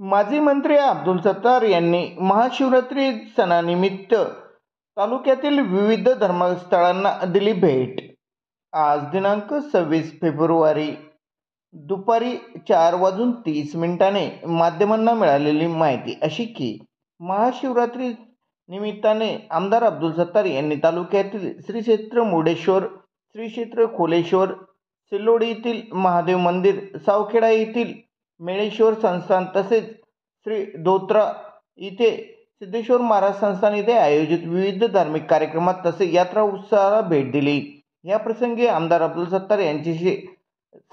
माजी मंत्री अब्दुल सत्तार यांनी महाशिवरात्री सणानिमित्त तालुक्यातील विविध धर्मस्थळांना दिली भेट। आज दिनांक 26 फेब्रुवारी दुपारी 4:30 माध्यमांना मिळालेली माहिती अशी की महाशिवरात्री निमित्ताने आमदार अब्दुल सत्तार यांनी तालुक्यातील श्री क्षेत्र मुर्डेश्वर, श्री क्षेत्र खोलेश्वर, सिल्लोड येथील महादेव मंदिर, सावखेडा येथील मेळेश्वर संस्थान तसेच श्री धोत्रा इथे सिद्धेश्वर महाराज संस्थान इथे आयोजित विविध धार्मिक कार्यक्रमात तसेच यात्रा उत्सवाला भेट दिली। या प्रसंगी आमदार अब्दुल सत्तार यांच्याशी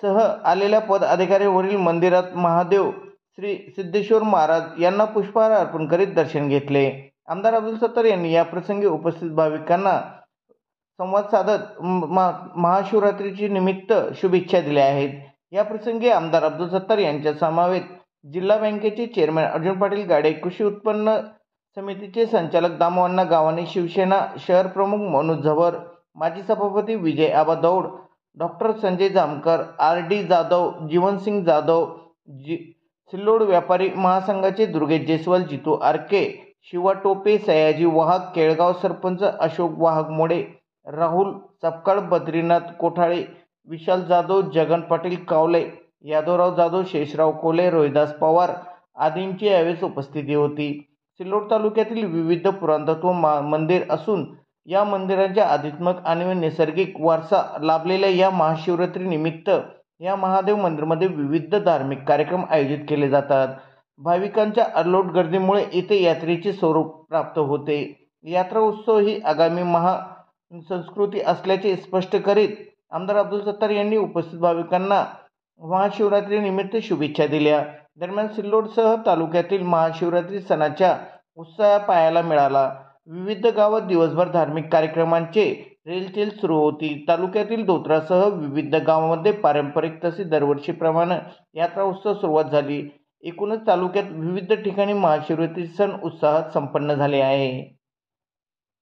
सह आलेल्या पदाधिकाऱ्यांवरील मंदिरात महादेव श्री सिद्धेश्वर महाराज यांना पुष्पहार अर्पण करीत दर्शन घेतले। आमदार अब्दुल सत्तार यांनी या प्रसंगी उपस्थित भाविकांना संवाद साधत महाशिवरात्रीची निमित्त शुभेच्छा दिल्या आहेत। या प्रसंगी आमदार अब्दुल सत्तार यांच्या समवेत जिल्हा बँकेचे चेअरमन अर्जुन पाटील गाडे, कृषी उत्पन्न समितीचे संचालक दामोअण्णा गावाने, शिवसेना शहर प्रमुख मनोज झवर, माजी सभापती विजय आबा दौड, डॉक्टर संजय जामकर, आर.डी. जाधव, जीवनसिंग जाधव, सिल्लोड व्यापारी महासंघाचे दुर्गेश जयस्वाल, जितू आरके, शिवा टोपे, सयाजी वाहक, केळगाव सरपंच अशोक वाहक मोडे, राहुल सपकाळ, बद्रीनाथ कोठाळे, विशाल जाधव, जगन पाटील कावले, यादवराव जाधव, शेषराव कोले, रोहिदास पवार आदींची यावेळी उपस्थिती होती। सिल्लोड तालुक्यातील विविध पुरातत्व मंदिर असून या मंदिरांच्या आध्यात्मिक आणि नैसर्गिक वारसा लाभलेल्या या महाशिवरात्री निमित्त या महादेव मंदिरामध्ये विविध धार्मिक कार्यक्रम आयोजित केले जातात। भाविकांच्या अलोट गर्दीमुळे इथे यात्रेचे स्वरूप प्राप्त होते। यात्रा उत्सव ही आगामी संस्कृती असल्याचे स्पष्ट करीत आमदार अब्दुल सत्तार यांनी उपस्थित भाविकांना महाशिवरात्री निमित्त शुभेच्छा दिल्या। दरम्यान सिल्लोडसह तालुक्यातील महाशिवरात्री सणाच्या उत्साह पाहायला मिळाला। विविध गावात दिवसभर धार्मिक कार्यक्रमांचे रेलचेल सुरू होती। तालुक्यातील धोत्रासह विविध गावांमध्ये पारंपरिक तसेच दरवर्षीप्रमाणे यात्रा उत्सव सुरुवात झाली। एकूणच तालुक्यात विविध ठिकाणी महाशिवरात्री सण उत्साहात संपन्न झाले आहे।